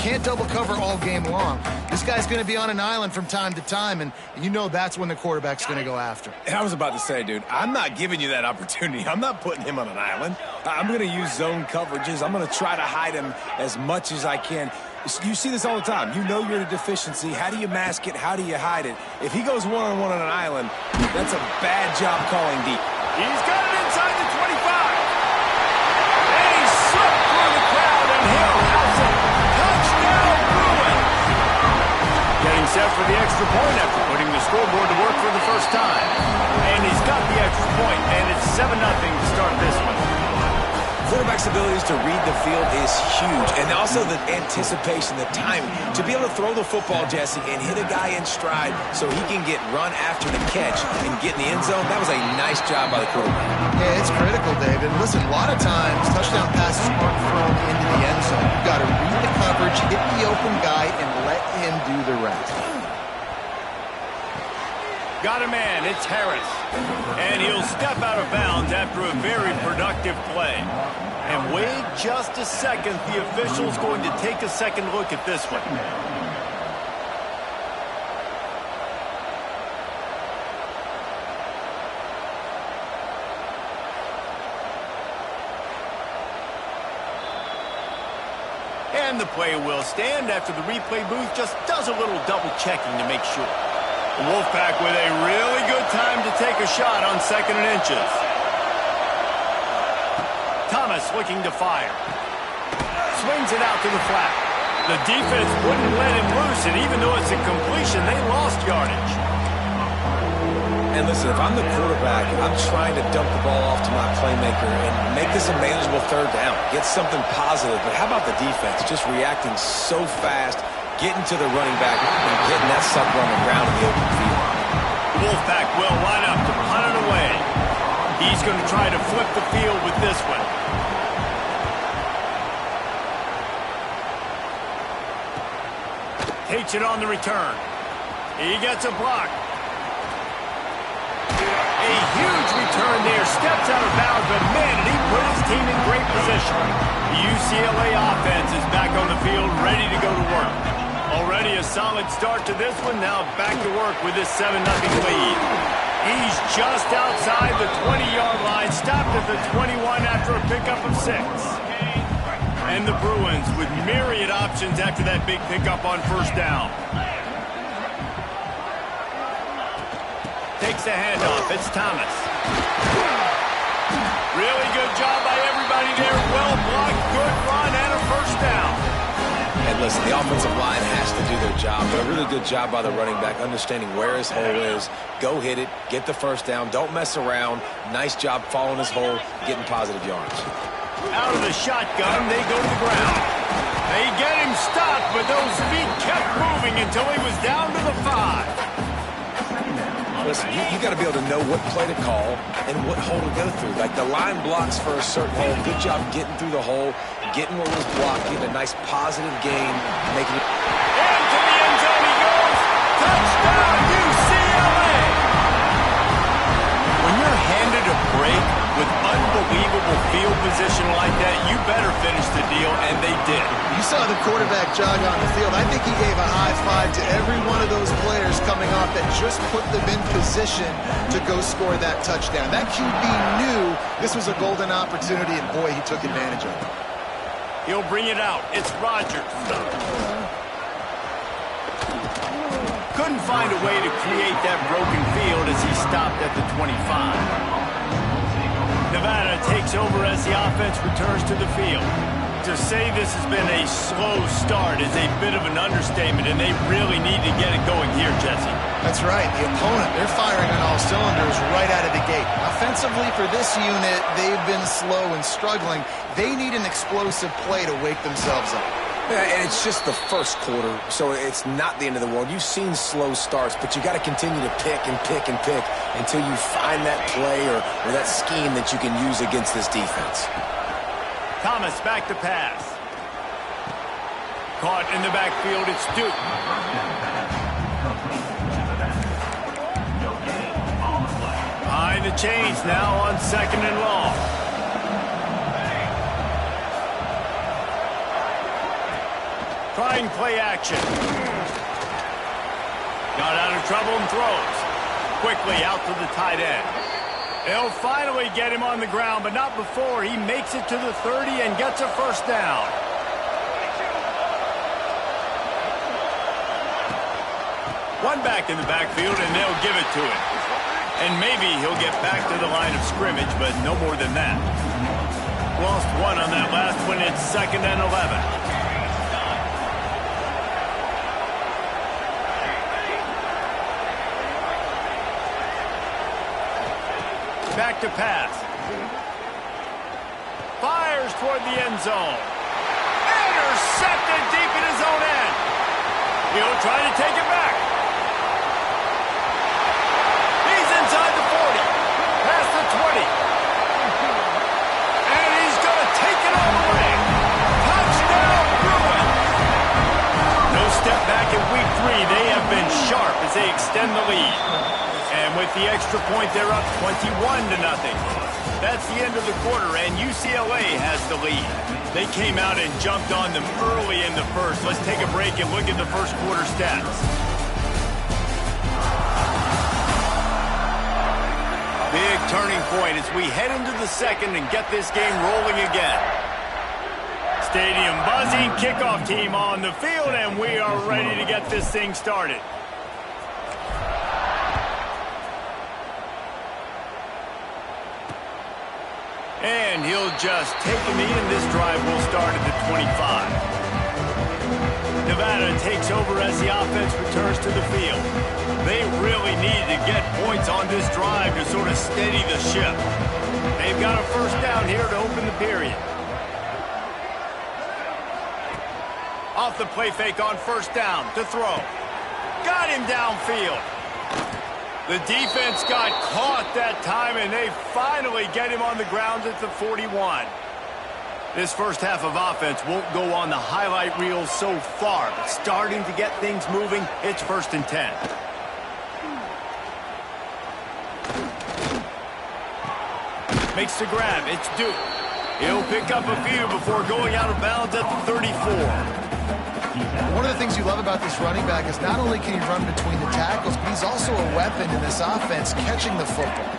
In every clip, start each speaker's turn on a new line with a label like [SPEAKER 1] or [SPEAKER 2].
[SPEAKER 1] can't double cover all game long. This guy's going to be on an island from time to time, and you know that's when the quarterback's going to go after.
[SPEAKER 2] And I was about to say, dude, I'm not giving you that opportunity. I'm not putting him on an island. I'm going to use zone coverages. I'm going to try to hide him as much as I can. You see this all the time. You know you're in a deficiency. How do you mask it? How do you hide it? If he goes one-on-one on an island, that's a bad job calling deep.
[SPEAKER 3] He's got it inside the 25. And he slipped through the crowd, and he'll house it. Touchdown, Bruins. Getting set for the extra point after putting the scoreboard to work for the first time. And he's got the extra point, and it's 7-0 to start this one.
[SPEAKER 2] Quarterback's abilities to read the field is huge, and also the anticipation, the timing. To be able to throw the football, Jesse, and hit a guy in stride so he can get run after the catch and get in the end zone, that was a nice job by the quarterback.
[SPEAKER 1] Yeah, it's critical, David. Listen, a lot of times touchdown passes aren't thrown into the end zone. You've got to read the coverage, hit the open guy, and let him do the rest.
[SPEAKER 3] Got a man, it's Harris. And he'll step out of bounds after a very productive play. And wait just a second, the official's going to take a second look at this one. And the play will stand after the replay booth just does a little double checking to make sure. The Wolfpack with a really good time to take a shot on 2nd and inches. Thomas looking to fire. Swings it out to the flat. The defense wouldn't let him loose, and even though it's a completion, they lost yardage.
[SPEAKER 2] And listen, if I'm the quarterback, I'm trying to dump the ball off to my playmaker and make this a manageable 3rd down. Get something positive. But how about the defense? Just reacting so fast, getting to the running back and getting that sucker on the ground in the open field.
[SPEAKER 3] Wolfpack will line up to punt it away. He's going to try to flip the field with this one. Takes it on the return. He gets a block. A huge return there. Steps out of bounds, but man, did he put his team in great position. The UCLA offense is back on the field, ready to go to work. Already a solid start to this one. Now back to work with this 7-0 lead. He's just outside the 20-yard line. Stopped at the 21 after a pickup of 6. And the Bruins with myriad options after that big pickup on 1st down. Takes the handoff. It's Thomas. Really good job by everybody there. Well blocked, good run, and a 1st down.
[SPEAKER 2] And listen, the offensive line has to do their job, but a really good job by the running back, understanding where his hole is. Go hit it, get the 1st down, don't mess around. Nice job following his hole, getting positive yards.
[SPEAKER 3] Out of the shotgun, they go to the ground. They get him stopped, but those feet kept moving until he was down to the 5.
[SPEAKER 2] Listen, you got to be able to know what play to call and what hole to go through. Like the line blocks for a certain hole. Good job getting through the hole, getting what was blocked, getting a nice positive gain, making it.
[SPEAKER 3] And to the end zone he goes. Touchdown, UCLA! When you're handed a break with unbelievable field position like that, you better finish the deal, and they did.
[SPEAKER 1] You saw the quarterback jog on the field. I think he gave a high five to every one of those players coming off that just put them in position to go score that touchdown. That QB knew this was a golden opportunity, and boy, he took advantage of it.
[SPEAKER 3] He'll bring it out. It's Rodgers. Couldn't find a way to create that broken field as he stopped at the 25. Nevada takes over as the offense returns to the field. To say this has been a slow start is a bit of an understatement, and they really need to get it going here, Jesse.
[SPEAKER 1] That's right. The opponent, they're firing on all cylinders right out of the gate. Offensively for this unit, they've been slow and struggling. They need an explosive play to wake themselves up.
[SPEAKER 2] Yeah, and it's just the 1st quarter, so it's not the end of the world. You've seen slow starts, but you got to continue to pick and pick and pick until you find that play or that scheme that you can use against this defense.
[SPEAKER 3] Thomas back to pass. Caught in the backfield, it's Duke. Behind the chains now on 2nd and long. Trying play action. Got out of trouble and throws. Quickly out to the tight end. They'll finally get him on the ground, but not before he makes it to the 30 and gets a first down. One back in the backfield, and they'll give it to him. And maybe he'll get back to the line of scrimmage, but no more than that. Lost one on that last one. It's 2nd and 11. Back to pass. Fires toward the end zone. Intercepted deep in his own end. He'll try to take it back. He's inside the 40. Past the 20. And he's going to take it all the way. Touchdown, Bruins. No step back in week 3. They have been sharp as they extend the lead. And with the extra point, they're up 21-0. That's the end of the quarter, and UCLA has the lead. They came out and jumped on them early in the first. Let's take a break and look at the first quarter stats. Big turning point as we head into the second and get this game rolling again. Stadium buzzing, kickoff team on the field, and we are ready to get this thing started. And he'll just take a knee, and this drive will start at the 25. Nevada takes over as the offense returns to the field. They really need to get points on this drive to sort of steady the ship. They've got a first down here to open the period. Off the play fake on first down to throw. Got him downfield. The defense got caught that time, and they finally get him on the ground at the 41. This first half of offense won't go on the highlight reel so far, but starting to get things moving, it's 1st and 10. Makes the grab. It's Duke. He'll pick up a few before going out of bounds at the 34.
[SPEAKER 1] One of the things you love about this running back is not only can he run between the tackles, but he's also a weapon in this offense catching the football.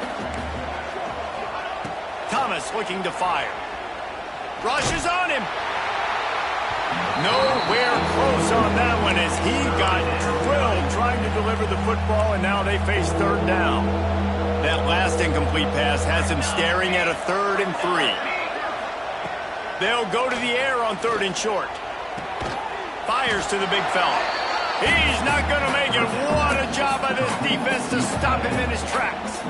[SPEAKER 3] Thomas looking to fire. Rushes on him. Nowhere close on that one as he got drilled trying to deliver the football, and now they face 3rd down. That last incomplete pass has him staring at a 3rd and 3. They'll go to the air on 3rd and short. Fires to the big fella. He's not going to make it. What a job by this defense to stop him in his tracks.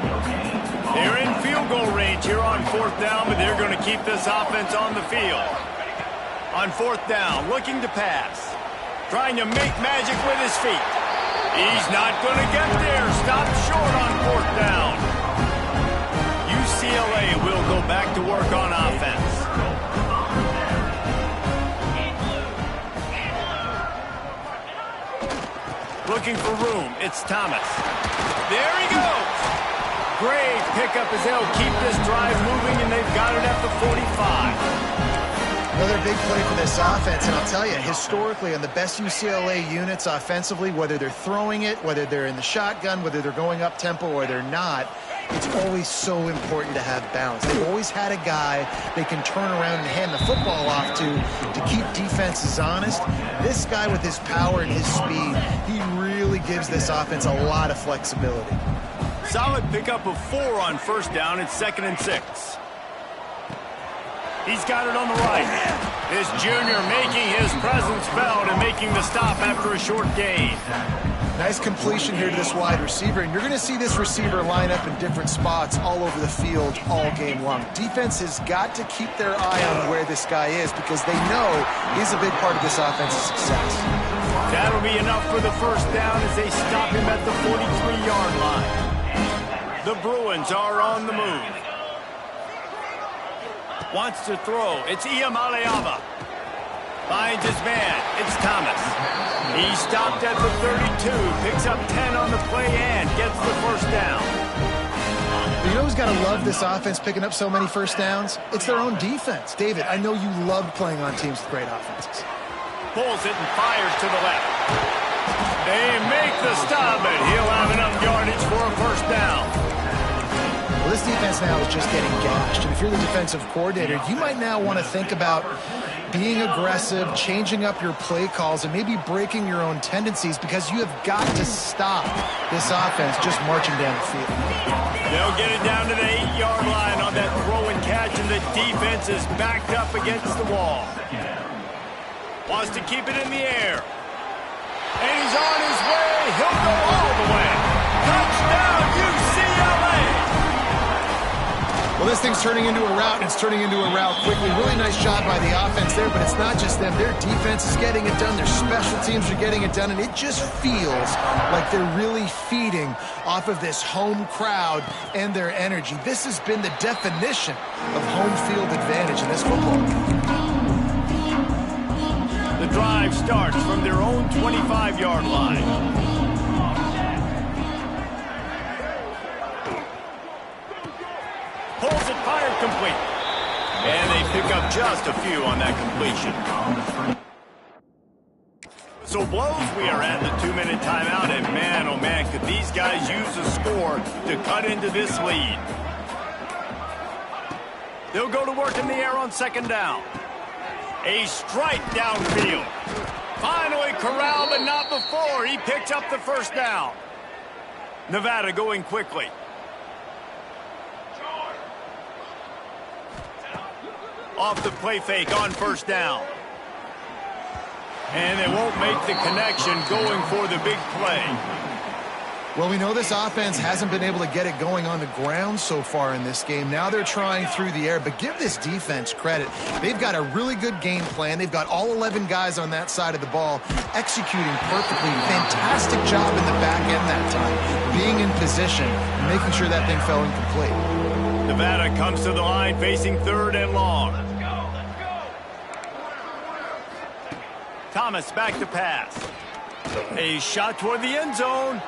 [SPEAKER 3] They're in field goal range here on 4th down, but they're going to keep this offense on the field. On 4th down, looking to pass. Trying to make magic with his feet. He's not going to get there. Stopped short on 4th down. UCLA will go back to work on offense. Looking for room. It's Thomas. There he goes. Great pickup as they'll keep this drive moving, and they've got it at the 45.
[SPEAKER 1] Another big play for this offense, and I'll tell you, historically, on the best UCLA units offensively, whether they're throwing it, whether they're in the shotgun, whether they're going up tempo or they're not, it's always so important to have balance. They've always had a guy they can turn around and hand the football off to keep defenses honest. This guy with his power and his speed, he really gives this offense a lot of flexibility.
[SPEAKER 3] Solid pickup of 4 on 1st down. It's 2nd and 6. He's got it on the right. This junior making his presence felt and making the stop after a short gain.
[SPEAKER 1] Nice completion here to this wide receiver, and you're going to see this receiver line up in different spots all over the field all game long. Defense has got to keep their eye on where this guy is because they know he's a big part of this offense's success.
[SPEAKER 3] That'll be enough for the first down as they stop him at the 43-yard line. The Bruins are on the move. Wants to throw. It's Iamaleava. Finds his man. It's Thomas. He stopped at the 32. Picks up 10 on the play and gets the first down.
[SPEAKER 1] You know who's got to love this offense picking up so many first downs? It's their own defense. David, I know you loved playing on teams with great offenses.
[SPEAKER 3] Pulls it and fires to the left. They make the stop, but he'll have enough yardage for a first down.
[SPEAKER 1] Well, this defense now is just getting gashed. And if you're the defensive coordinator, you might now want to think about being aggressive, changing up your play calls, and maybe breaking your own tendencies because you have got to stop this offense just marching down the field.
[SPEAKER 3] They'll get it down to the 8-yard line on that throw and catch, and the defense is backed up against the wall. Wants to keep it in the air. And he's on his way. He'll go all the way. Touchdown, UCLA!
[SPEAKER 1] Well, this thing's turning into a rout, and it's turning into a rout quickly. Really nice job by the offense there, but it's not just them. Their defense is getting it done. Their special teams are getting it done, and it just feels like they're really feeding off of this home crowd and their energy. This has been the definition of home field advantage in this football game.
[SPEAKER 3] The drive starts from their own 25-yard line. Pulls it, fired, complete. And they pick up just a few on that completion. So blows, we are at the 2-minute timeout, and man, oh man, could these guys use a score to cut into this lead. They'll go to work in the air on second down. A strike downfield. Finally corralled, but not before. He picks up the first down. Nevada going quickly. Off the play fake on first down. And they won't make the connection going for the big play.
[SPEAKER 1] Well, we know this offense hasn't been able to get it going on the ground so far in this game. Now they're trying through the air, but give this defense credit. They've got a really good game plan. They've got all 11 guys on that side of the ball executing perfectly. Fantastic job in the back end that time, being in position, making sure that thing fell incomplete.
[SPEAKER 3] Nevada comes to the line facing third and long. Thomas back to pass. A shot toward the end zone.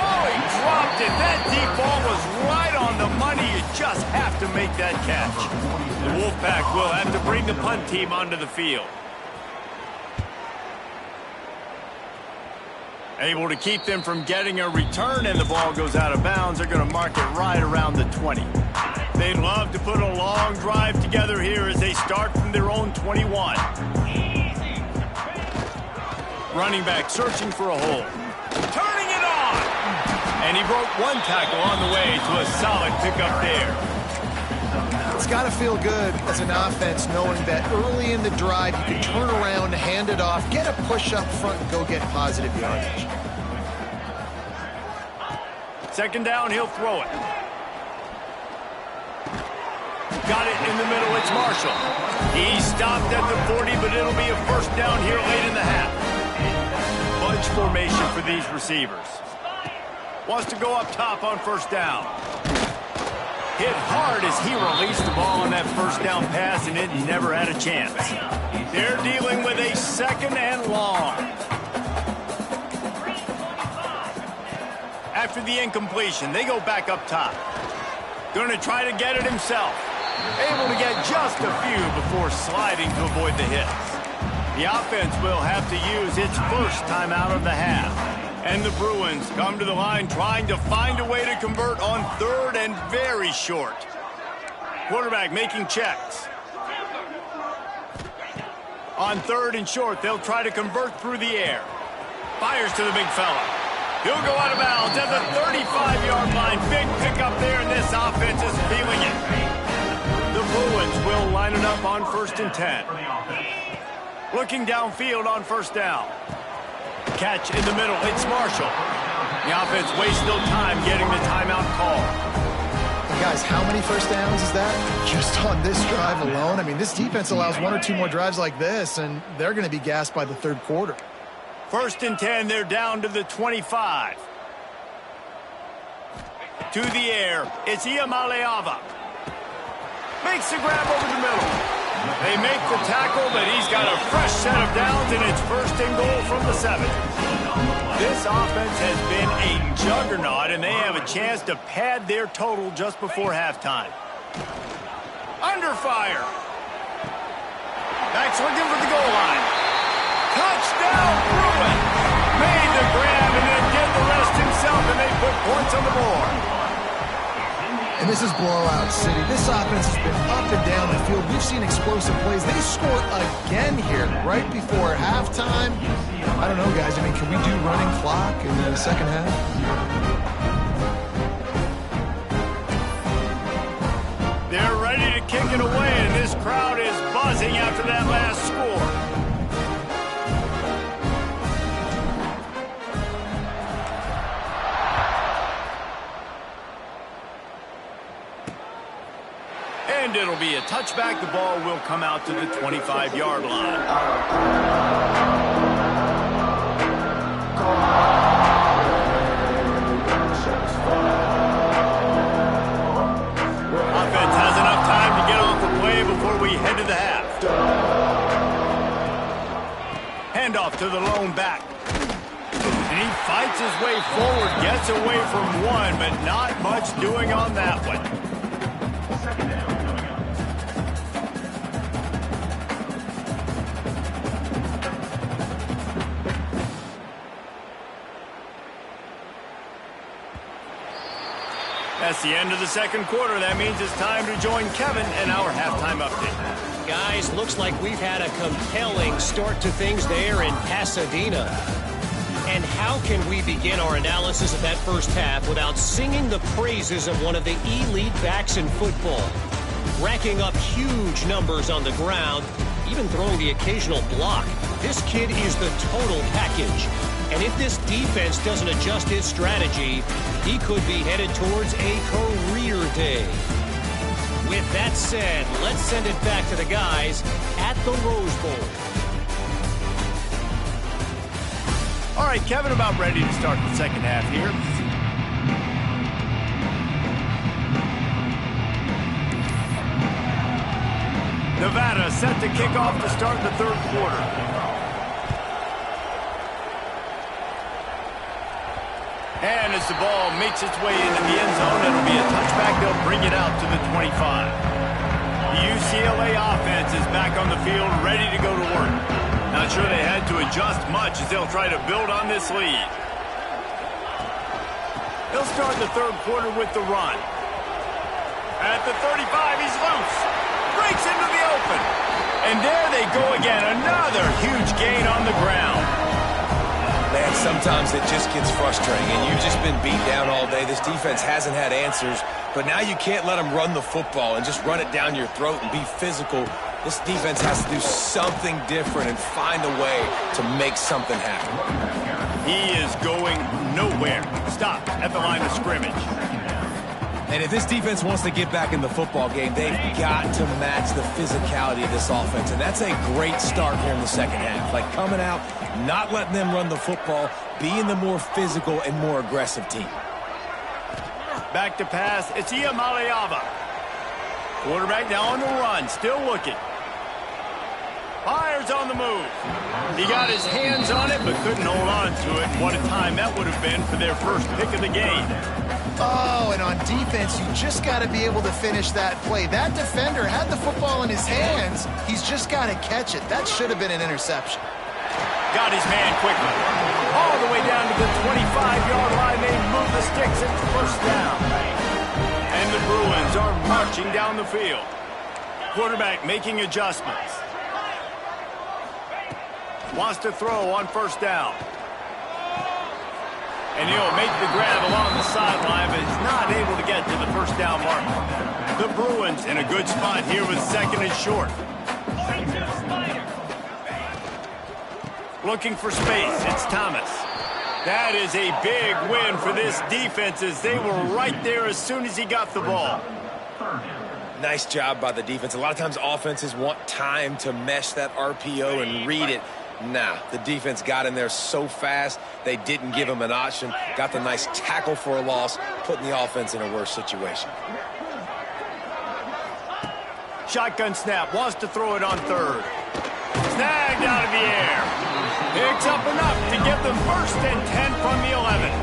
[SPEAKER 3] Oh, he dropped it. That deep ball was right on the money. You just have to make that catch. The Wolfpack will have to bring the punt team onto the field. Able to keep them from getting a return, and the ball goes out of bounds. They're going to mark it right around the 20. They'd love to put a long drive together here as they start from their own 21. Running back searching for a hole. Turning it on! And he broke one tackle on the way to a solid pickup there.
[SPEAKER 1] It's got to feel good as an offense knowing that early in the drive you can turn around, hand it off, get a push up front, and go get positive yardage.
[SPEAKER 3] Second down, he'll throw it. Got it in the middle, it's Marshall. He stopped at the 40, but it'll be a first down here late in the half. Bunch formation for these receivers. Wants to go up top on first down. Hit hard as he released the ball on that first down pass, and it never had a chance. They're dealing with a second and long. After the incompletion, they go back up top. Going to try to get it himself. Able to get just a few before sliding to avoid the hits. The offense will have to use its first timeout of the half. And the Bruins come to the line trying to find a way to convert on third and very short. Quarterback making checks. On third and short, they'll try to convert through the air. Fires to the big fella. He'll go out of bounds at the 35-yard line. Big pickup there, and this offense is feeling it. The Bruins will line it up on 1st and 10. Looking downfield on first down. Catch in the middle, it's Marshall. The offense wastes no time getting the timeout call.
[SPEAKER 1] Guys, how many first downs is that? Just on this drive alone? I mean, this defense allows 1 or 2 more drives like this, and they're going to be gassed by the third quarter.
[SPEAKER 3] 1st and 10, they're down to the 25. To the air, it's Iamaleava. Makes the grab over the middle. They make the tackle, but he's got a fresh set of downs, and it's 1st and goal from the 7. This offense has been a juggernaut, and they have a chance to pad their total just before halftime. Under fire. Back's looking for the goal line. Touchdown, Bruins! Made the grab and then did the rest himself, and they put points on the board.
[SPEAKER 1] And this is blowout city. This offense has been up and down the field. We've seen explosive plays. They score again here right before halftime. I don't know, guys. I mean, can we do running clock in the second half?
[SPEAKER 3] They're ready to kick it away, and this crowd is buzzing after that last score. And it'll be a touchback. The ball will come out to the 25-yard line. Offense has enough time to get off the play before we head to the half. Handoff to the lone back. And he fights his way forward, gets away from one, but not much doing on that one. That's the end of the second quarter. That means it's time to join Kevin in our halftime update.
[SPEAKER 4] Guys, looks like we've had a compelling start to things there in Pasadena. And how can we begin our analysis of that first half without singing the praises of one of the elite backs in football? Racking up huge numbers on the ground, even throwing the occasional block. This kid is the total package. And if this defense doesn't adjust its strategy, he could be headed towards a career day. With that said, let's send it back to the guys at the Rose Bowl.
[SPEAKER 3] All right, Kevin, about ready to start the second half here. Nevada set to kick off to start the third quarter. And as the ball makes its way into the end zone, it'll be a touchback. They'll bring it out to the 25. The UCLA offense is back on the field, ready to go to work. Not sure they had to adjust much as they'll try to build on this lead. They'll start the third quarter with the run. At the 35, he's loose. Breaks into the open. And there they go again. Another huge gain on the ground.
[SPEAKER 2] Man, sometimes it just gets frustrating, and you've just been beat down all day. This defense hasn't had answers, but now you can't let them run the football and just run it down your throat and be physical. This defense has to do something different and find a way to make something happen.
[SPEAKER 3] He is going nowhere. Stopped at the line of scrimmage.
[SPEAKER 2] And if this defense wants to get back in the football game, they've got to match the physicality of this offense. And that's a great start here in the second half. Like coming out, not letting them run the football, being the more physical and more aggressive team.
[SPEAKER 3] Back to pass. It's Iamaleava. Quarterback now on the run. Still looking. Fires on the move. He got his hands on it, but couldn't hold on to it. What a time that would have been for their first pick of the game.
[SPEAKER 1] Oh, and on defense, you just got to be able to finish that play. That defender had the football in his hands. He's just got to catch it. That should have been an interception.
[SPEAKER 3] Got his man quickly. All the way down to the 25-yard line. They move the sticks. It's first down. And the Bruins are marching down the field. Quarterback making adjustments. Wants to throw on first down. And he'll make the grab along the sideline, but he's not able to get to the first down mark. The Bruins in a good spot here with second and short. Looking for space. It's Thomas. That is a big win for this defense as they were right there as soon as he got the ball.
[SPEAKER 2] Nice job by the defense. A lot of times offenses want time to mesh that RPO and read it. Nah, the defense got in there so fast, they didn't give him an option. Got the nice tackle for a loss, putting the offense in a worse situation.
[SPEAKER 3] Shotgun snap, wants to throw it on third. Snagged out of the air. Picks up enough to give them first and 10 from the 11.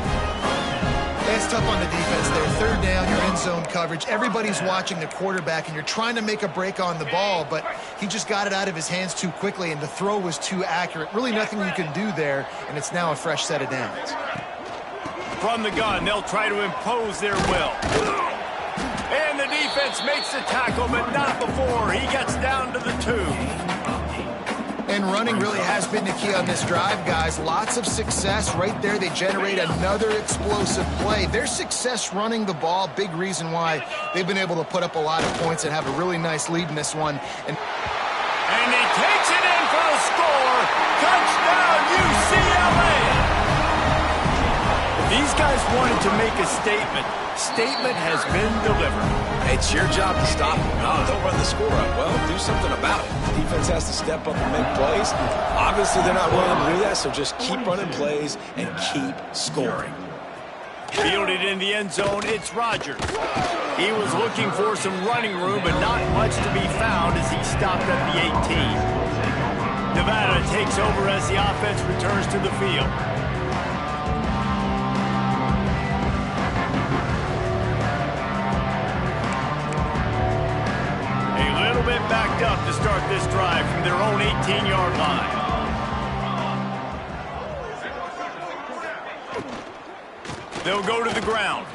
[SPEAKER 1] It's tough on the defense there. Third down, you're in zone coverage. Everybody's watching the quarterback, and you're trying to make a break on the ball, but he just got it out of his hands too quickly, and the throw was too accurate. Really nothing you can do there, and it's now a fresh set of downs.
[SPEAKER 3] From the gun, they'll try to impose their will. And the defense makes the tackle, but not before he gets down to the 2.
[SPEAKER 1] And running really has been the key on this drive, guys. Lots of success right there. They generate another explosive play. Their success running the ball, big reason why they've been able to put up a lot of points and have a really nice lead in this one. And
[SPEAKER 3] he takes it in for the score. Touchdown, UCLA! These guys wanted to make a statement. Statement has been delivered.
[SPEAKER 2] It's your job to stop them. No, don't run the score up. Well, do something about it. The defense has to step up and make plays. Obviously, they're not willing to do that, so just keep running plays and keep scoring.
[SPEAKER 3] Fielded in the end zone, it's Rodgers. He was looking for some running room, but not much to be found as he stopped at the 18. Nevada takes over as the offense returns to the field. Backed up to start this drive from their own 18-yard line. They'll go to the ground.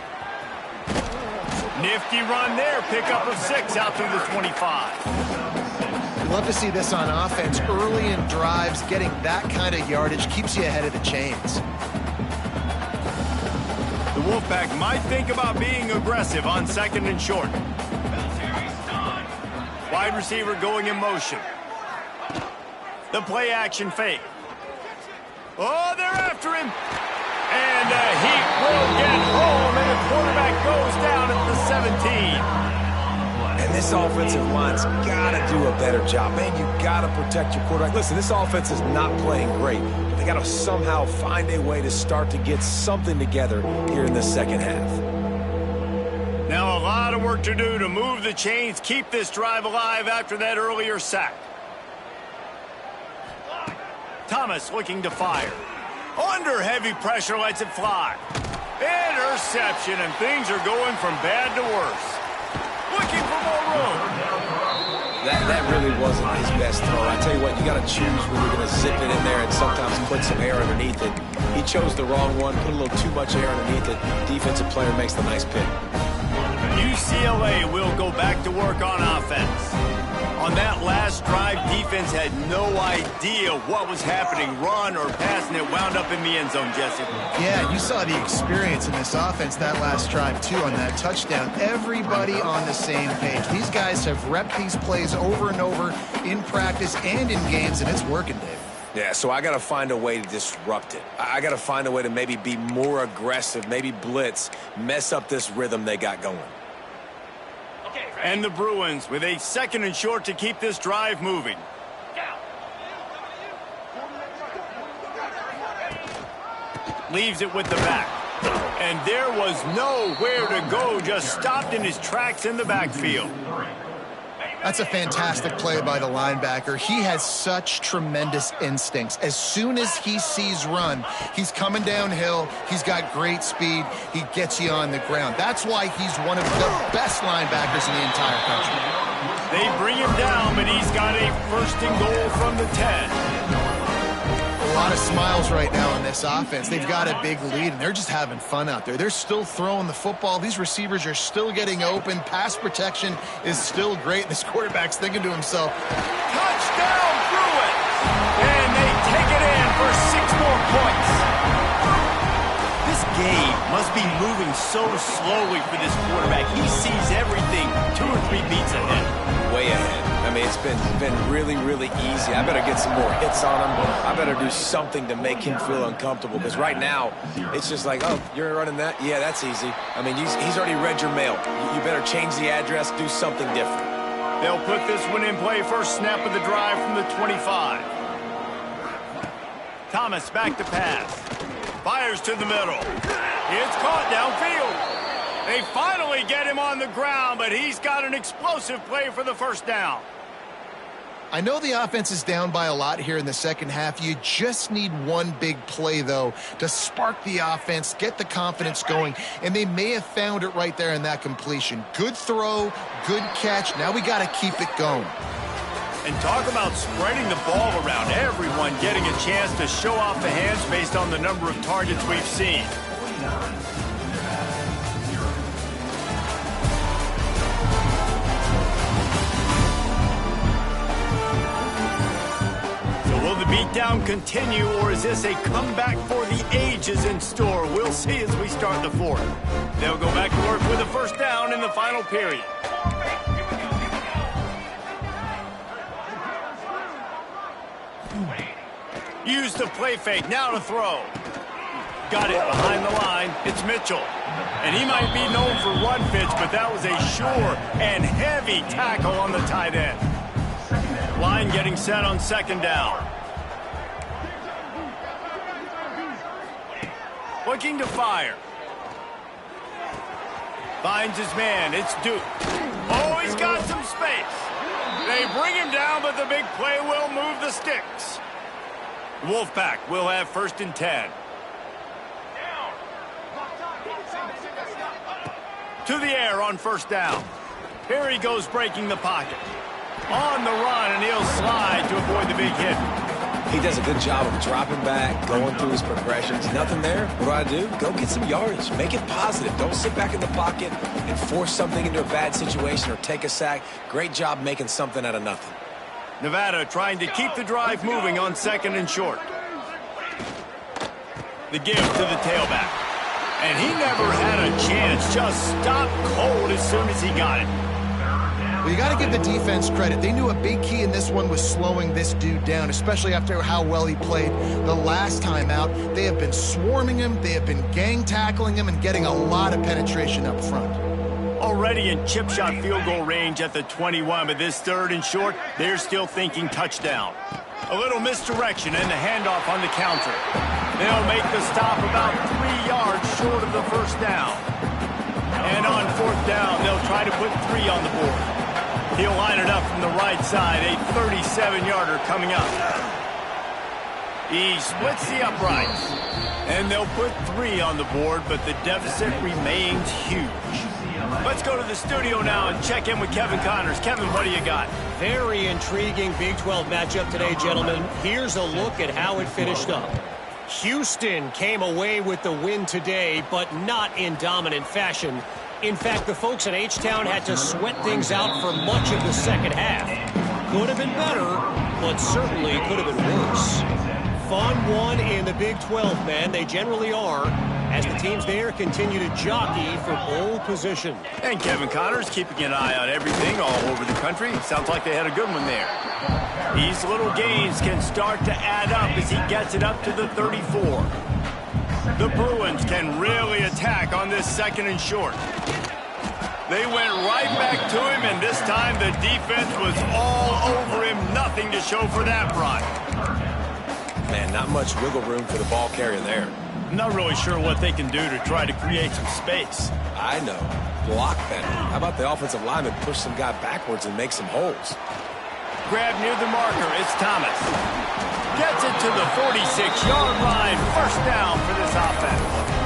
[SPEAKER 3] Nifty run there. Pickup of 6 out through the 25.
[SPEAKER 1] Love to see this on offense. Early in drives, getting that kind of yardage keeps you ahead of the chains.
[SPEAKER 3] The Wolfpack might think about being aggressive on 2nd and short. Wide receiver going in motion. The play action fake. Oh, they're after him. And he will get home, and the quarterback goes down at the 17.
[SPEAKER 2] And this offensive line's got to do a better job. Man, you got to protect your quarterback. Listen, this offense is not playing great. They got to somehow find a way to start to get something together here in the second half.
[SPEAKER 3] Now a lot of work to do to move the chains, keep this drive alive after that earlier sack. Thomas looking to fire. Under heavy pressure, lets it fly. Interception, and things are going from bad to worse. Looking for more room.
[SPEAKER 2] That really wasn't his best throw. I tell you what, you got to choose when you're going to zip it in there and sometimes put some air underneath it. He chose the wrong one, put a little too much air underneath it. Defensive player makes the nice pick.
[SPEAKER 3] UCLA will go back to work on offense. On that last drive, defense had no idea what was happening, run or pass, and it wound up in the end zone, Jesse.
[SPEAKER 1] Yeah, you saw the experience in this offense that last drive, too, on that touchdown. Everybody on the same page. These guys have repped these plays over and over in practice and in games, and it's working, Dave.
[SPEAKER 2] Yeah, so I got to find a way to disrupt it. I got to find a way to maybe be more aggressive, maybe blitz, mess up this rhythm they got going.
[SPEAKER 3] And the Bruins with a 2nd and short to keep this drive moving. Leaves it with the back. And there was nowhere to go, just stopped in his tracks in the backfield.
[SPEAKER 1] That's a fantastic play by the linebacker. He has such tremendous instincts. As soon as he sees run, he's coming downhill. He's got great speed. He gets you on the ground. That's why he's one of the best linebackers in the entire country.
[SPEAKER 3] They bring him down, but he's got a 1st and goal from the 10.
[SPEAKER 1] A lot of smiles right now in this offense. They've got a big lead, and they're just having fun out there. They're still throwing the football. These receivers are still getting open. Pass protection is still great. This quarterback's thinking to himself,
[SPEAKER 3] touchdown, Bruins! And they take it in for 6 more points. This game must be moving so slowly for this quarterback. He sees everything 2 or 3 beats ahead.
[SPEAKER 2] Way ahead. I mean, it's been really, really easy. I better get some more hits on him. I better do something to make him feel uncomfortable, because right now, it's just like, oh, you're running that? Yeah, that's easy. I mean, he's already read your mail. You better change the address, do something different.
[SPEAKER 3] They'll put this one in play. First snap of the drive from the 25. Thomas back to pass. Fires to the middle. It's caught downfield. They finally get him on the ground, but he's got an explosive play for the 1st down.
[SPEAKER 1] I know the offense is down by a lot here in the second half. You just need one big play, though, to spark the offense, get the confidence going, and they may have found it right there in that completion. Good throw, good catch. Now we got to keep it going.
[SPEAKER 3] And talk about spreading the ball around, everyone getting a chance to show off the hands based on the number of targets we've seen. Will the beatdown continue, or is this a comeback for the ages in store? We'll see as we start the fourth. They'll go back to work with a first down in the final period. Use the play fake, now to throw. Got it behind the line, it's Mitchell. And he might be known for run fits, but that was a sure and heavy tackle on the tight end. Line getting set on second down. Looking to fire. Finds his man. It's Duke. Oh, he's got some space. They bring him down, but the big play will move the sticks. Wolfpack will have 1st and 10. To the air on first down. Here he goes breaking the pocket. On the run, and he'll slide to avoid the big hit.
[SPEAKER 2] He does a good job of dropping back, going through his progressions. Nothing there. What do? Go get some yardage. Make it positive. Don't sit back in the pocket and force something into a bad situation or take a sack. Great job making something out of nothing.
[SPEAKER 3] Nevada trying to keep the drive moving on 2nd and short. The give to the tailback. And he never had a chance. Just stopped cold as soon as he got it.
[SPEAKER 1] Well, you got to give the defense credit. They knew a big key in this one was slowing this dude down, especially after how well he played the last time out. They have been swarming him. They have been gang tackling him and getting a lot of penetration up front.
[SPEAKER 3] Already in chip shot field goal range at the 21, but this 3rd and short, they're still thinking touchdown. A little misdirection and the handoff on the counter. They'll make the stop about 3 yards short of the first down. And on 4th down, they'll try to put 3 on the board. He'll line it up from the right side, a 37-yarder coming up. He splits the uprights. And they'll put 3 on the board, but the deficit remains huge. Let's go to the studio now and check in with Kevin Connors. Kevin, what do you got?
[SPEAKER 4] Very intriguing Big 12 matchup today, gentlemen. Here's a look at how it finished up. Houston came away with the win today, but not in dominant fashion. In fact, the folks in H-Town had to sweat things out for much of the second half. Could have been better, but certainly could have been worse. Fun one in the Big 12, man. They generally are, as the teams there continue to jockey for pole position.
[SPEAKER 3] And Kevin Connors keeping an eye on everything all over the country. Sounds like they had a good one there. These little gains can start to add up as he gets it up to the 34. The Bruins can really attack on this 2nd and short. They went right back to him, and this time the defense was all over him. Nothing to show for that run.
[SPEAKER 2] Man, not much wiggle room for the ball carrier there.
[SPEAKER 3] I'm not really sure what they can do to try to create some space.
[SPEAKER 2] I know. Block better. How about the offensive lineman push some guy backwards and make some holes?
[SPEAKER 3] Grab near the marker. It's Thomas. Gets it to the 46-yard line. First down for this offense.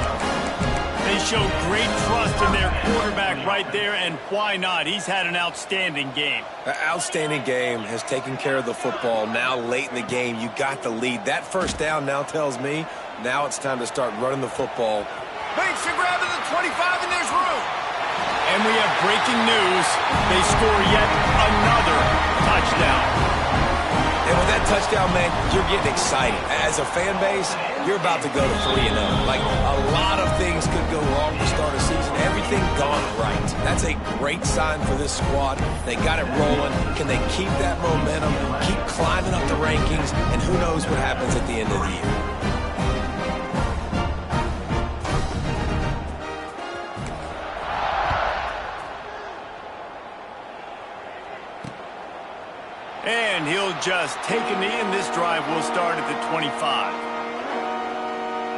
[SPEAKER 3] They show great trust in their quarterback right there, and why not? He's had an outstanding game.
[SPEAKER 2] An outstanding game, has taken care of the football. Now late in the game, you got the lead. That first down now tells me now it's time to start running the football.
[SPEAKER 3] Makes the grab at the 25, and there's room. And we have breaking news. They score yet another touchdown.
[SPEAKER 2] And with that touchdown, man, you're getting excited. As a fan base, you're about to go to 3-0. Like, a lot of things could go wrong to start a season. Everything gone right. That's a great sign for this squad. They got it rolling. Can they keep that momentum, keep climbing up the rankings, and who knows what happens at the end of the year.
[SPEAKER 3] And he'll just take a knee, and this drive will start at the 25.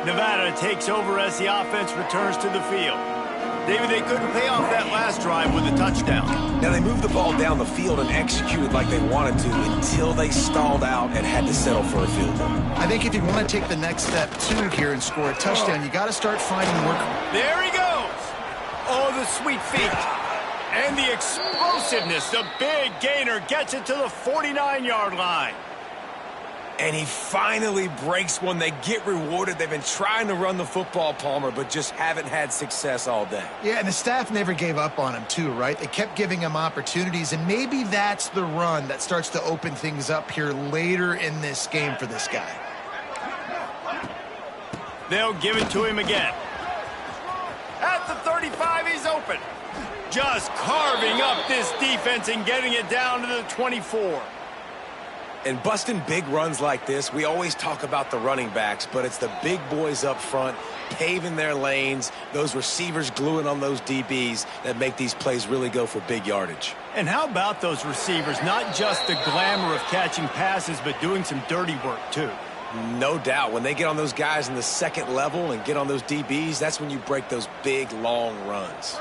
[SPEAKER 3] Nevada takes over as the offense returns to the field. David, they couldn't pay off that last drive with a touchdown.
[SPEAKER 2] Now, they moved the ball down the field and executed like they wanted to until they stalled out and had to settle for a field goal.
[SPEAKER 1] I think if you want to take the next step, too, here and score a touchdown, you got to start finding work.
[SPEAKER 3] There he goes. Oh, the sweet feet. And the explosiveness. The big gainer gets it to the 49-yard line.
[SPEAKER 2] And he finally breaks one. They get rewarded. They've been trying to run the football, Palmer, but just haven't had success all day.
[SPEAKER 1] Yeah, and the staff never gave up on him, too, right? They kept giving him opportunities, and maybe that's the run that starts to open things up here later in this game for this guy.
[SPEAKER 3] They'll give it to him again. At the 35, he's open. Just carving up this defense and getting it down to the 24.
[SPEAKER 2] And busting big runs like this, we always talk about the running backs, but it's the big boys up front paving their lanes, those receivers gluing on those DBs that make these plays really go for big yardage.
[SPEAKER 3] And how about those receivers? Not just the glamour of catching passes, but doing some dirty work, too.
[SPEAKER 2] No doubt. When they get on those guys in the second level and get on those DBs, that's when you break those big, long runs.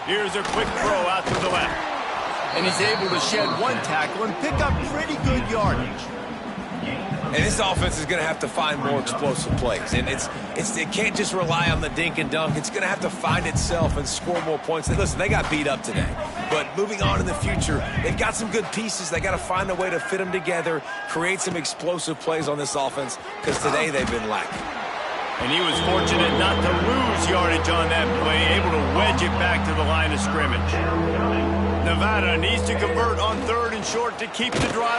[SPEAKER 3] Here's a quick throw out to the left. And he's able to shed one tackle and pick up pretty good yardage.
[SPEAKER 2] And this offense is going to have to find more explosive plays. And it can't just rely on the dink and dunk. It's going to have to find itself and score more points. Listen, they got beat up today. But moving on in the future, they've got some good pieces. They got to find a way to fit them together, create some explosive plays on this offense, because today they've been lacking.
[SPEAKER 3] And he was fortunate not to lose yardage on that play, able to wedge it back to the line of scrimmage. Nevada needs to convert on 3rd and short to keep the drive.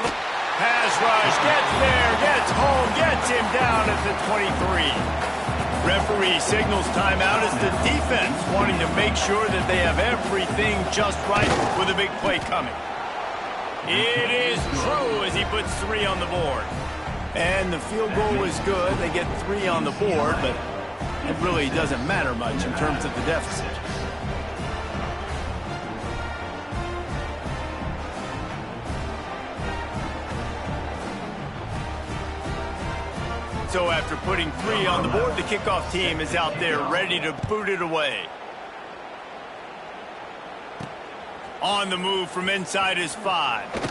[SPEAKER 3] Pass rush, gets there, gets home, gets him down at the 23. Referee signals timeout as the defense wanting to make sure that they have everything just right with a big play coming. It is true as he puts 3 on the board. And the field goal is good. They get 3 on the board, but it really doesn't matter much in terms of the deficit. So after putting 3 on the board, the kickoff team is out there ready to boot it away. On the move from inside his 5.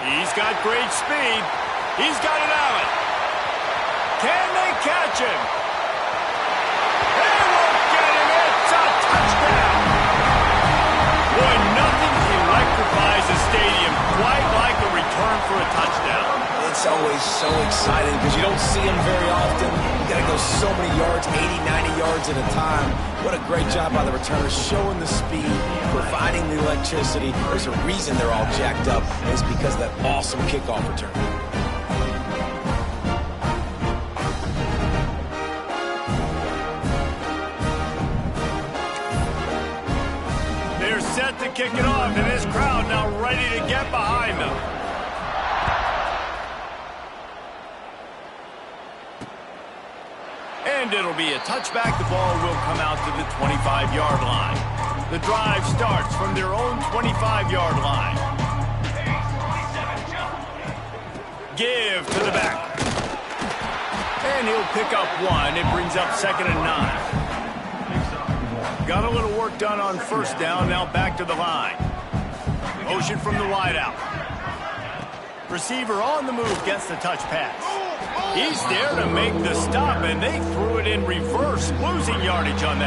[SPEAKER 3] He's got great speed. He's got an Allen. Can they catch him? They won't get him. It's a touchdown. Boy, nothing electrifies a stadium quite like a return for a touchdown.
[SPEAKER 2] It's always so exciting because you don't see them very often. You got to go so many yards, 80, 90 yards at a time. What a great job by the returners, showing the speed, providing the electricity. There's a reason they're all jacked up. It's because of that awesome kickoff return.
[SPEAKER 3] They're set to kick it off, and this crowd now ready to get behind them. And it'll be a touchback. The ball will come out to the 25-yard line. The drive starts from their own 25-yard line. Give to the back. And he'll pick up 1. It brings up 2nd and 9. Got a little work done on 1st down. Now back to the line. Motion from the wideout. Receiver on the move gets the touch pass. He's there to make the stop, and they threw it in reverse, losing yardage on that.